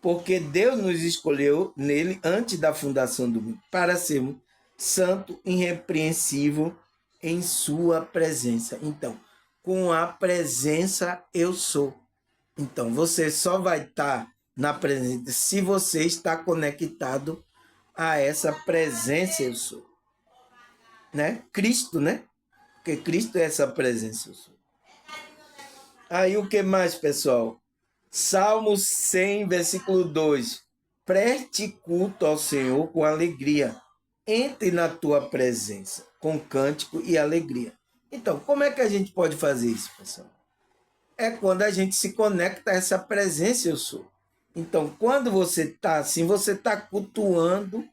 Porque Deus nos escolheu nele antes da fundação do mundo, para sermos santo, irrepreensível em sua presença. Então, com a presença eu sou. Então, você só vai estar na presença se você está conectado a essa presença eu sou. Né? Cristo, né? Porque Cristo é essa presença eu sou. Aí o que mais, pessoal? Salmo 100, versículo 2. Preste culto ao Senhor com alegria. Entre na tua presença com cântico e alegria. Então, como é que a gente pode fazer isso, pessoal? É quando a gente se conecta a essa presença eu sou. Então, quando você está assim, você está cultuando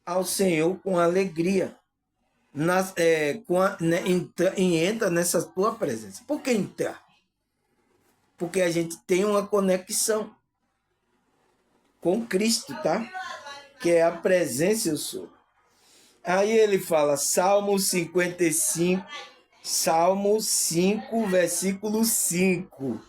ao Senhor com alegria. Entra nessa tua presença. Por que entrar? Porque a gente tem uma conexão com Cristo, tá? Que é a presença eu sou. Aí ele fala, Salmo 55, Salmo 5, versículo 5.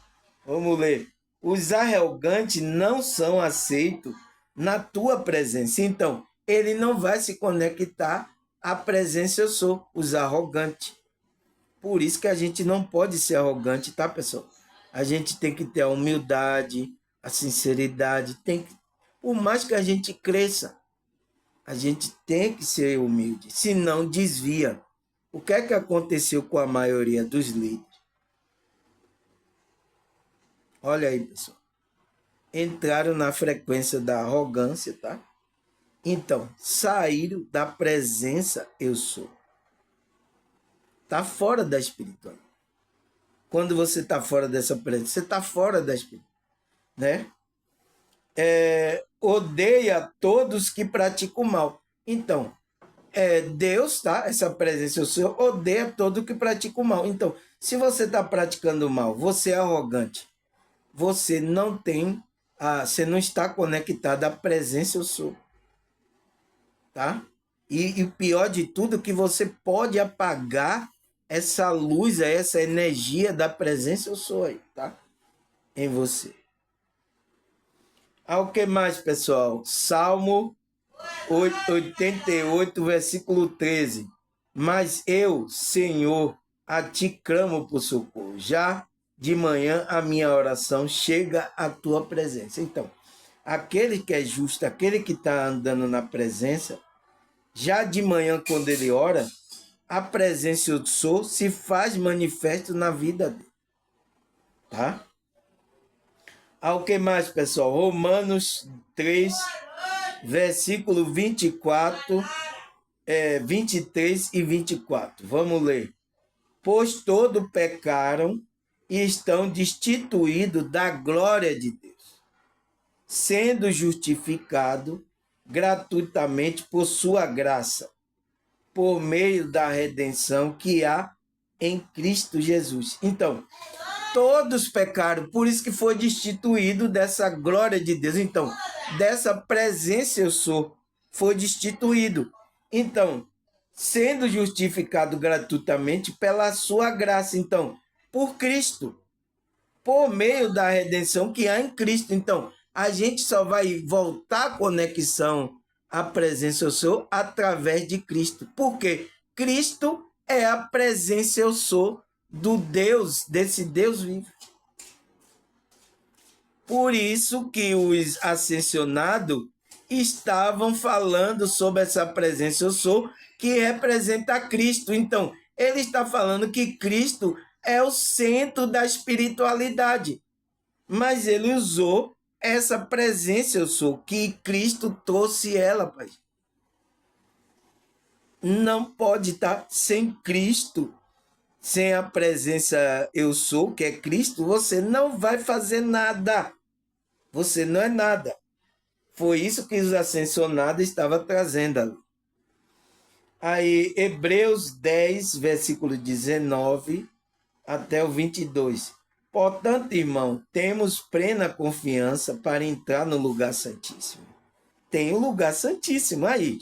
Vamos ler. Os arrogantes não são aceitos na tua presença. Então, ele não vai se conectar à presença eu sou, os arrogantes. Por isso que a gente não pode ser arrogante, tá, pessoal? A gente tem que ter a humildade, a sinceridade, por mais que a gente cresça, a gente tem que ser humilde, senão desvia. O que é que aconteceu com a maioria dos líderes? Olha aí, pessoal. Entraram na frequência da arrogância, tá? Então, saíram da presença eu sou. Tá fora da espiritualidade. Quando você está fora dessa presença, você está fora da espiritualidade, né? Odeia todos que praticam mal. Então, Deus, tá? Essa presença eu sou, odeia todo que pratica o mal. Então, se você está praticando o mal, você é arrogante, você não tem, você não está conectado à presença eu sou, tá? E o pior de tudo é que você pode apagar essa luz, essa energia da presença eu sou aí, tá? Em você. O que mais, pessoal? Salmo 88, versículo 13. Mas eu, Senhor, a ti clamo por socorro. Já de manhã a minha oração chega à tua presença. Então, aquele que é justo, aquele que está andando na presença, já de manhã, quando ele ora, a presença eu sou se faz manifesto na vida dele. Tá? O que mais, pessoal? Romanos 3, versículo 24, 23 e 24. Vamos ler. Pois todos pecaram e estão destituídos da glória de Deus, sendo justificado gratuitamente por sua graça, por meio da redenção que há em Cristo Jesus. Então, todos pecaram, por isso que foi destituído dessa glória de Deus. Então, dessa presença eu sou, foi destituído. Então, sendo justificado gratuitamente pela sua graça. Então, por Cristo, por meio da redenção que há em Cristo. Então, a gente só vai voltar à conexão à presença eu sou através de Cristo. Porque Cristo é a presença eu sou do Deus, desse Deus vivo. Por isso que os ascensionados estavam falando sobre essa presença eu sou, que representa Cristo. Então, ele está falando que Cristo é o centro da espiritualidade. Mas ele usou essa presença eu sou, que Cristo trouxe ela, pai. Não pode estar sem Cristo. Sem a presença eu sou, que é Cristo, você não vai fazer nada. Você não é nada. Foi isso que os ascensionados estavam trazendo ali. Aí, Hebreus 10, versículo 19 até o 22. Portanto, irmão, temos plena confiança para entrar no lugar santíssimo. Tem um lugar santíssimo aí.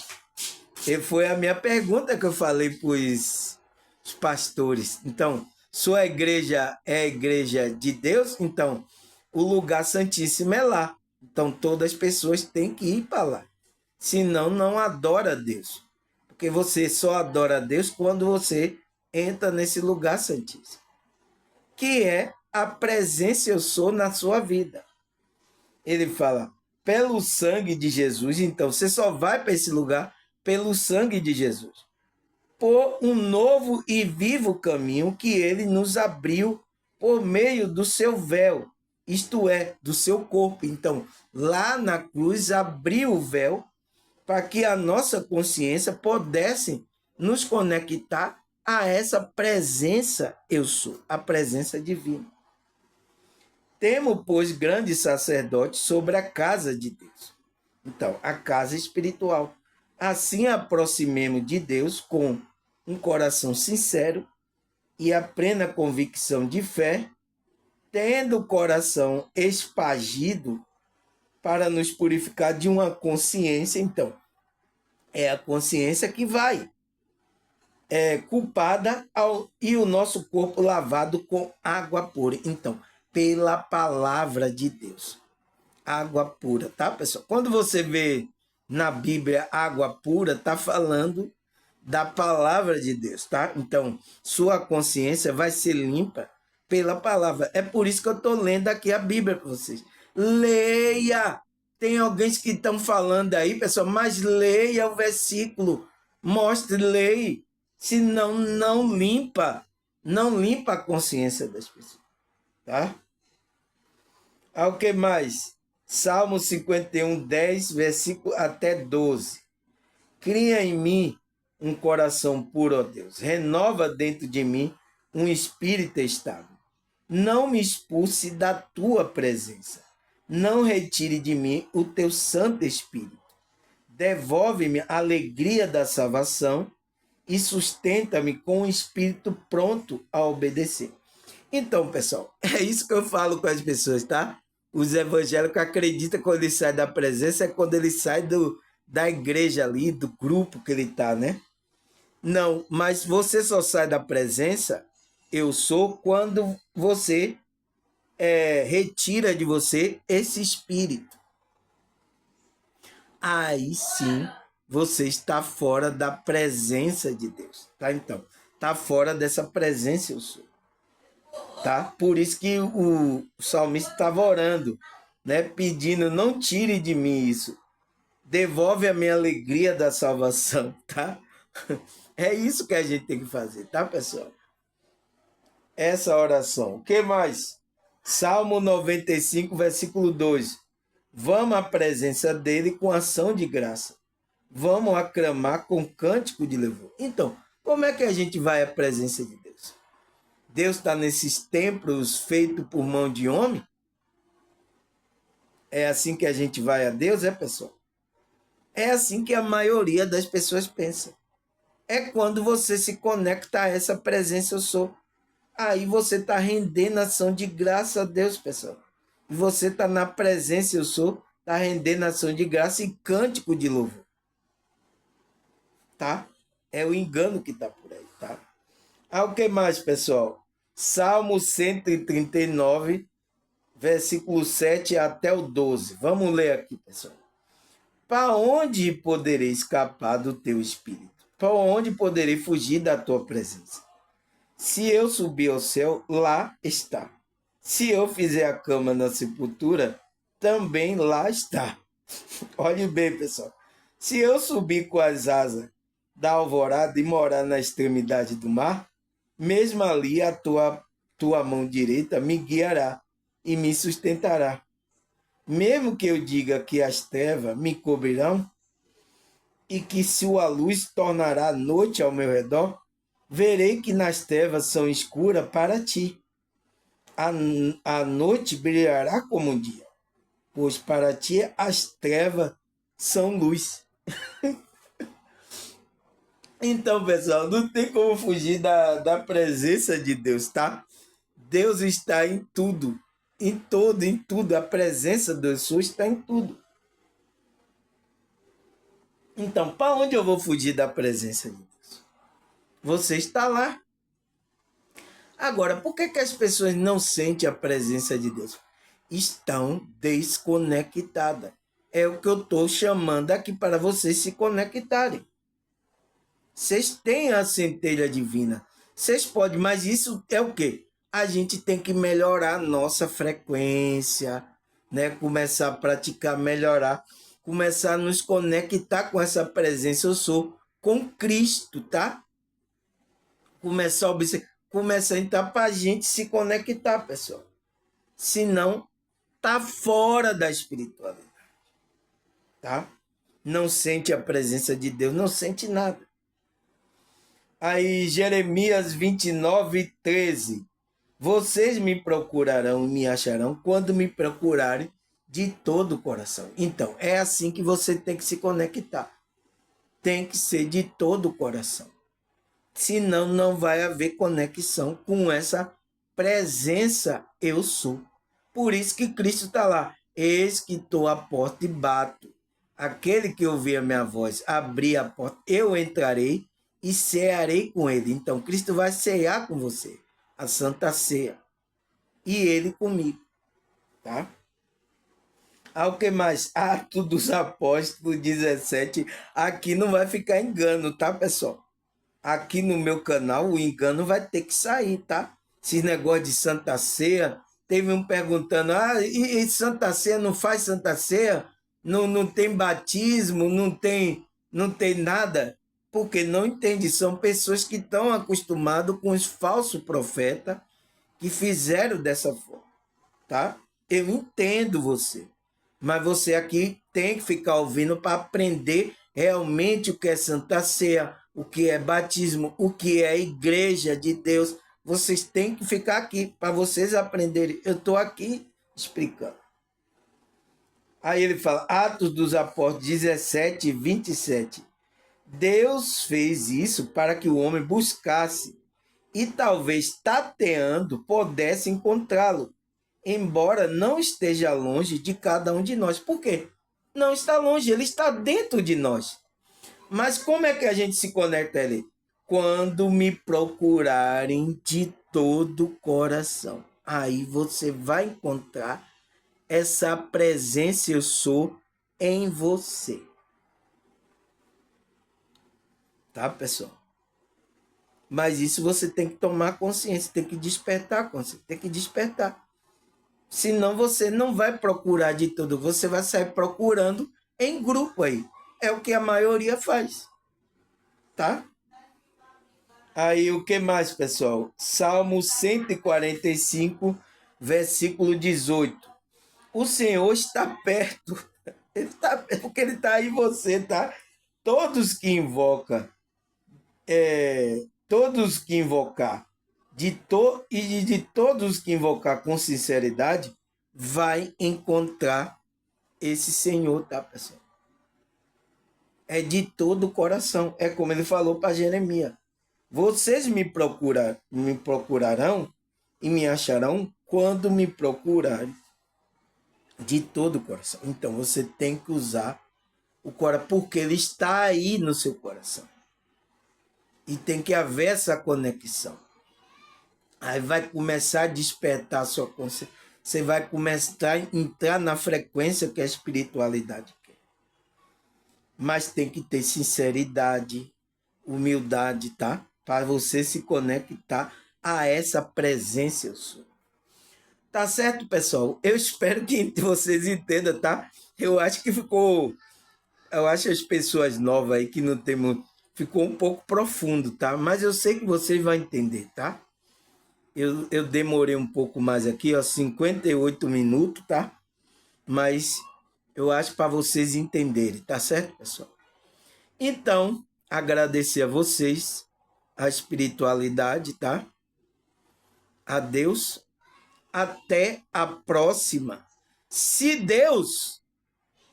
E foi a minha pergunta que eu falei para os pastores. Então, sua igreja é a igreja de Deus? Então, o lugar santíssimo é lá. Então, todas as pessoas têm que ir para lá. Senão, não adora a Deus. Porque você só adora a Deus quando você entra nesse lugar santíssimo, que é a presença eu sou na sua vida. Ele fala, pelo sangue de Jesus. Então, você só vai para esse lugar pelo sangue de Jesus, por um novo e vivo caminho que ele nos abriu por meio do seu véu, isto é, do seu corpo. Então, lá na cruz abriu o véu para que a nossa consciência pudesse nos conectar a essa presença eu sou, a presença divina. Temos, pois, grande sacerdote sobre a casa de Deus. Então, a casa espiritual. Assim aproximemos de Deus com um coração sincero e a plena convicção de fé, tendo o coração espagido para nos purificar de uma consciência. Então, é a consciência que vai culpada e o nosso corpo lavado com água pura. Então, pela palavra de Deus. Água pura, tá, pessoal? Quando você vê na Bíblia água pura, tá falando da palavra de Deus, tá? Então, sua consciência vai ser limpa pela palavra. É por isso que eu estou lendo aqui a Bíblia para vocês. Leia! Tem alguém que estão falando aí, pessoal, mas leia o versículo. Mostre, leia. Senão, não limpa a consciência das pessoas, tá? O que mais? Salmo 51, 10, versículo até 12. Cria em mim um coração puro, ó Deus. Renova dentro de mim um espírito estável. Não me expulse da tua presença. Não retire de mim o teu Santo Espírito. Devolve-me a alegria da salvação e sustenta-me com um espírito pronto a obedecer. Então, pessoal, é isso que eu falo com as pessoas, tá? Os evangélicos acreditam que quando ele sai da presença é quando ele sai da igreja ali, do grupo que ele está, né? Não, mas você só sai da presença, eu sou, quando você retira de você esse espírito. Aí sim você está fora da presença de Deus, tá? Então, está fora dessa presença eu sou, tá? Por isso que o salmista estava orando, né? Pedindo, não tire de mim isso, devolve a minha alegria da salvação, tá? É isso que a gente tem que fazer, tá, pessoal? Essa oração. O que mais? Salmo 95, versículo 2. Vamos à presença dele com ação de graça. Vamos aclamar com cântico de louvor. Então, como é que a gente vai à presença de Deus? Deus está nesses templos feitos por mão de homem? É assim que a gente vai a Deus, pessoal? É assim que a maioria das pessoas pensa. É quando você se conecta a essa presença eu sou. Aí você está rendendo ação de graça a Deus, pessoal. E você está na presença eu sou, está rendendo ação de graça e cântico de louvor. Tá? É o engano que está por aí, tá? O que mais, pessoal? Salmo 139, versículo 7 até o 12. Vamos ler aqui, pessoal. Para onde poderei escapar do teu espírito? Para onde poderei fugir da tua presença? Se eu subir ao céu, lá está. Se eu fizer a cama na sepultura, também lá está. Olhe bem, pessoal. Se eu subir com as asas da alvorada e morar na extremidade do mar, mesmo ali a tua mão direita me guiará e me sustentará. Mesmo que eu diga que as trevas me cobrirão e que sua luz tornará noite ao meu redor, verei que nas trevas são escuras para ti. A noite brilhará como um dia, pois para ti as trevas são luz. Então, pessoal, não tem como fugir da presença de Deus, tá? Deus está em tudo, em todo, em tudo. A presença do Deus está em tudo. Então, para onde eu vou fugir da presença de Deus? Você está lá. Agora, por que as pessoas não sentem a presença de Deus? Estão desconectadas. É o que eu estou chamando aqui para vocês se conectarem. Vocês têm a centelha divina. Vocês podem, mas isso é o quê? A gente tem que melhorar a nossa frequência, né? Começar a praticar, melhorar, começar a nos conectar com essa presença eu sou, com Cristo, tá? Começar a observar, começar então para a gente se conectar, pessoal. Senão, tá fora da espiritualidade, tá? Não sente a presença de Deus, não sente nada. Aí, Jeremias 29, 13. Vocês me procurarão e me acharão quando me procurarem de todo o coração. Então, é assim que você tem que se conectar. Tem que ser de todo o coração. Senão, não vai haver conexão com essa presença eu sou. Por isso que Cristo está lá. Eis que estou à porta e bato. Aquele que ouvir a minha voz, abrir a porta, eu entrarei e cearei com ele. Então, Cristo vai cear com você, a Santa Ceia. e ele comigo, tá? Ah, o que mais? Atos dos Apóstolos 17. Aqui não vai ficar engano, tá, pessoal? Aqui no meu canal o engano vai ter que sair, tá? Esse negócio de Santa Ceia, teve um perguntando, e Santa Ceia não faz Santa Ceia? Não tem batismo, não tem nada? Porque não entende, são pessoas que estão acostumadas com os falsos profetas que fizeram dessa forma, tá? Eu entendo você, mas você aqui tem que ficar ouvindo para aprender realmente o que é Santa Ceia, o que é batismo, o que é a igreja de Deus. Vocês têm que ficar aqui para vocês aprenderem. Eu estou aqui explicando. Aí ele fala, Atos dos Apóstolos 17, 27. Deus fez isso para que o homem buscasse e talvez tateando pudesse encontrá-lo, embora não esteja longe de cada um de nós. Por quê? Não está longe, ele está dentro de nós. Mas como é que a gente se conecta a ele? Quando me procurarem de todo o coração. Aí você vai encontrar essa presença eu sou em você. Tá, pessoal? Mas isso você tem que tomar consciência, tem que despertar a consciência, tem que despertar. Senão você não vai procurar de tudo, você vai sair procurando em grupo aí. É o que a maioria faz, tá? Aí o que mais, pessoal? Salmo 145, versículo 18. O Senhor está perto. Ele está perto porque ele está aí em você, tá? Todos que invocam, todos que invocar de todos que invocar com sinceridade, vai encontrar esse Senhor, tá, pessoal? É de todo o coração. É como ele falou para Jeremias. Vocês me procurarão e me acharão quando me procurarem de todo o coração. Então você tem que usar o coração, porque ele está aí no seu coração. E tem que haver essa conexão. Aí vai começar a despertar a sua consciência. Você vai começar a entrar na frequência que a espiritualidade quer. Mas tem que ter sinceridade, humildade, tá? Para você se conectar a essa presença eu sou. Tá certo, pessoal? Eu espero que vocês entendam, tá? Eu acho que ficou. Eu acho as pessoas novas aí que não tem muito. Ficou um pouco profundo, tá? Mas eu sei que vocês vão entender, tá? Eu demorei um pouco mais aqui, ó, 58 minutos, tá? Mas eu acho para vocês entenderem, tá certo, pessoal? Então, agradecer a vocês, a espiritualidade, tá? A Deus. Até a próxima. Se Deus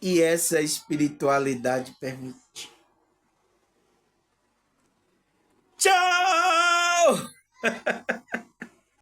e essa espiritualidade permitir. Tchau!